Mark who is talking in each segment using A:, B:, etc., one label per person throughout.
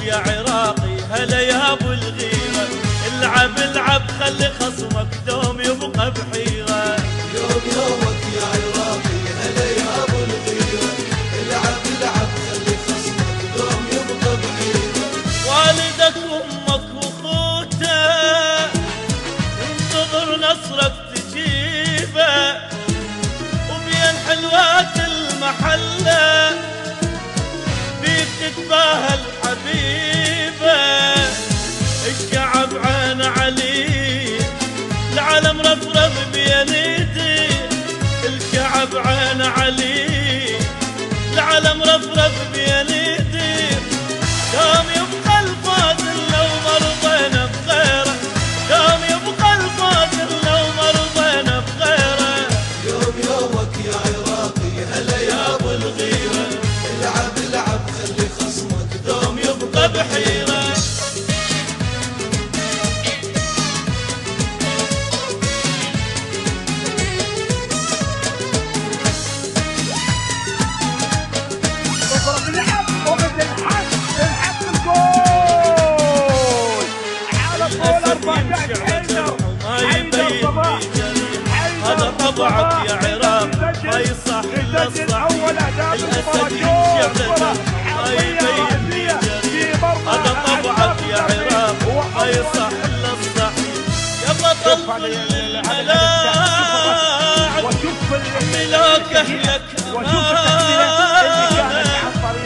A: يا عراقي هلا يا ابو الغيره، العب العب خلي خصمك دوم يبقى بحيره.
B: يوم يومك يا عراقي هلا يا ابو الغيره، العب العب خلي خصمك دوم يبقى بحيره.
A: والدك وامك واخوته انتظر نصرك تجيبه، وبين حلوات المحله بيك تتباهى الحبيبه. الشعب عين علي العالم رفرف بينيدي، الشعب عين علي العالم رفرف بينيدي. دوم يبقى الفاضل لو مرضينا بغيره، دوم يبقى الفاضل لو مرضينا بغيره.
B: يوم يومك يا عراقي هلا يا ابو الغيره، العب العب خلي خصمك دوم يبقى
A: بحيره. هذا طبعك يا عراق ما يصح الا الصح، الاسد يمشي على ما يبين لي جريح. هذا طبعك يا عراق ما يصح الا الصح، يا بطل الملاعب ملاك اهلك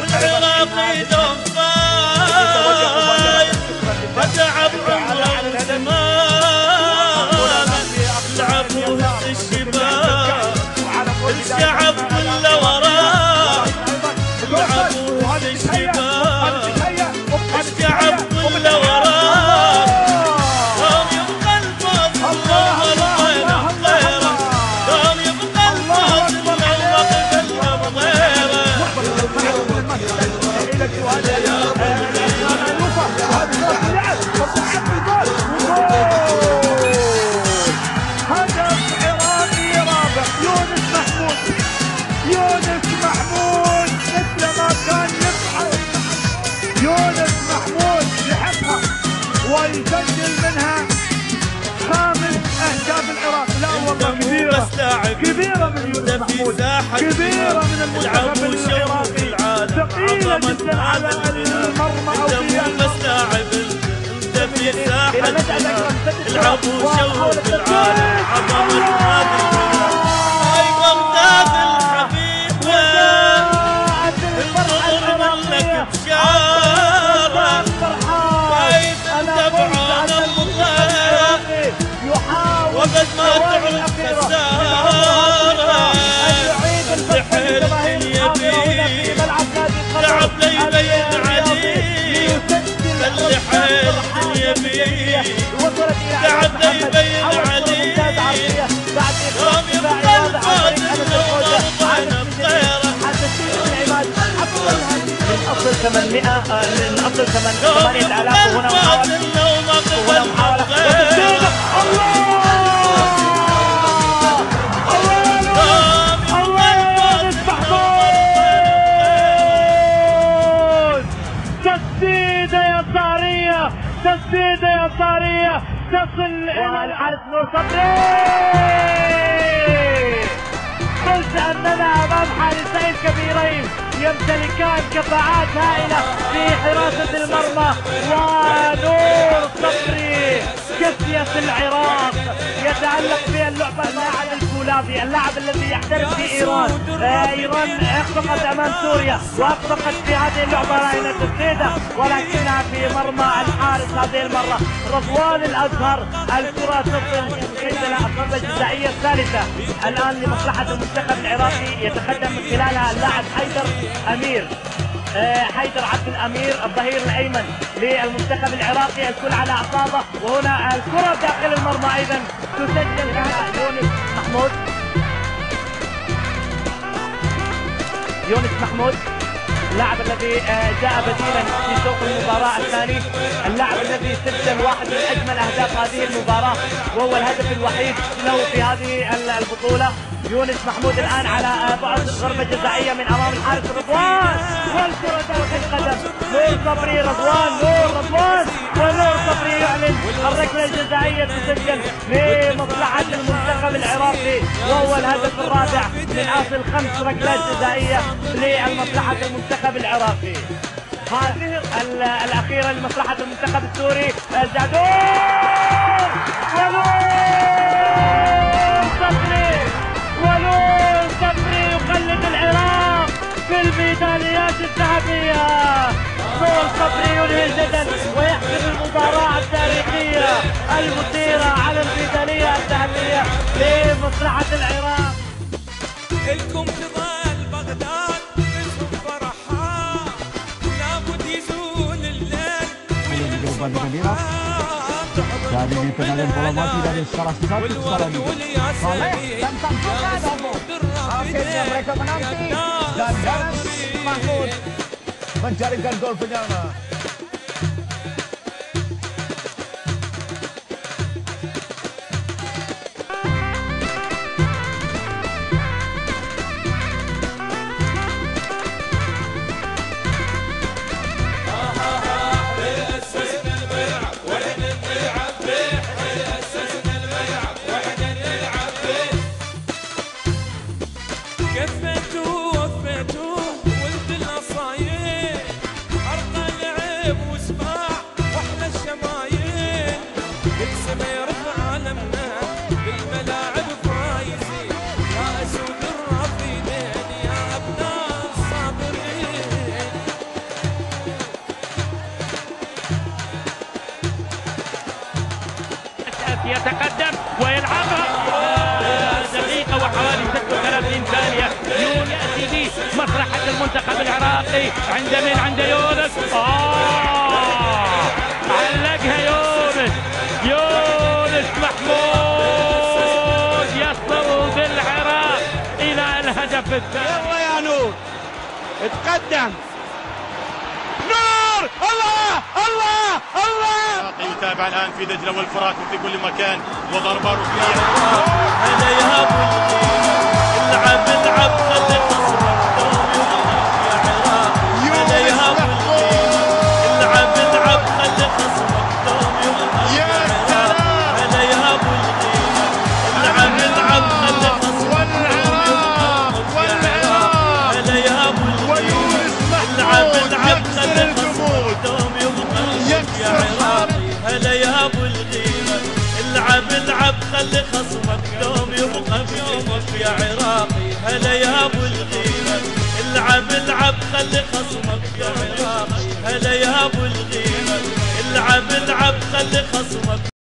A: والعراقي دوم فايز فتعب عمره زمان. لعبوا الشباب الشعب كله وراه، لعبوا الشباب الشعب كله وراه. دوم يبقى الفاضل لو مرضينا بغيره، دوم يبقى الفاضل لو مقبلنا بغيره.
C: ويسجل منها 5 أهداف العراق. لا والله كبيرة كبيرة من يونس محمود، كبيرة من المنتخب العراقي، ثقيلة جدا على المرمى أو
A: انت في ساحة العب وشوف العالم عظمة هذه البلاد. هاي بغداد الحبيبة انتظر منك بشارة، كيف انت بعون الله وقد ما تعرف خسارة. خلي حيل الدنيا بيه لعب لي يبين عليه، خلي حيل الدنيا بيه لعب لي يبين عليه. دوم يبقى الفاضل لو مرضينا بغيره.
C: من أصل 800 من أصل 8000 وهنا محاولة وهنا محاولة. تسديدة يسارية تصل إلى الحارس نور صبري. قلت أننا أمام حارسين كبيرين يمتلكان كفاءات هائلة في حراسة المرمى، ونور صبري كسية العراق يتعلق في اللعبة اللاعب الفولاذي، اللاعب الذي يحترف في إيران. إيران أخفقت أمام سوريا وأخفقت في هذه اللعبة راهنة تسديدة، ولكنها في مرمى الحارس هذه المرة رضوان الأزهر. الكرة تصل إلى الضربة الجزائية الثالثة الآن لمصلحة المنتخب العراقي، يتقدم من خلالها اللاعب حيدر أمير، حيدر عبد الأمير الظهير الأيمن للمنتخب العراقي. الكل على أعصابه، وهنا الكرة داخل المرمى أيضا تسجل منها يونس محمود. يونس محمود اللاعب الذي جاء بديلا في شوط المباراة الثاني، اللاعب الذي سجل واحد من أجمل أهداف هذه المباراة وهو الهدف الوحيد له في هذه البطولة. يونس محمود الآن على بعد ضربة جزائية من أمام الحارس رضوان، والكرة داخل القدم نور صبري رضوان، نور ونور صبري يعلن الركلة الجزائية تسجل لمصلحة المنتخب العراقي، وهو الهدف الرابع من اصل 5 ركلات جزائية لمصلحة المنتخب العراقي. هذه الأخيرة لمصلحة المنتخب السوري. الجادور ونور صبري يقلد العراق في الميداليات الذهبية. نور صبري ينهي الجدل ويحسم المباراة التاريخية المثيرة على الميدالية الذهبية لمصلحة العراق.
D: الكم تظل بغداد منهم فرحان، لابد يزول الليل
E: dari penangan bola mati dari salah satu kesalahan Saleh dan Samsuka Damo. Akhirnya mereka menanti dan Danas Mahmud menjaringkan gol penyama.
C: يتقدم ويلعبها دقيقة وحوالي 36 ثانية. يأتي بمصلحة المنتخب العراقي عند يونس. علقها يونس محمود يصعد العراق إلى الهدف الثاني.
A: يلا يا نور اتقدم نور. الله
F: يتابع الآن في دجلة والفرات في كل مكان وضربة ركنية.
A: هذا يا ابو العب خلي خصمك دوم يا عراقي. هذا يا ابو العب خلي خصمك دوم يا عراقي. هذا يا ابو العب خلي خصمك والعراق. هذا يا ابو ويونس محمود يكسر الجمود دوم يا عراقي. هلا يا ابو الغيرة العب خلي خصمك دوم يبقى بجيبك يا عراقي. هلا يا ابو الغيرة العب خلي خصمك يا عراقي. هلا يا ابو الغيرة العب خلي خصمك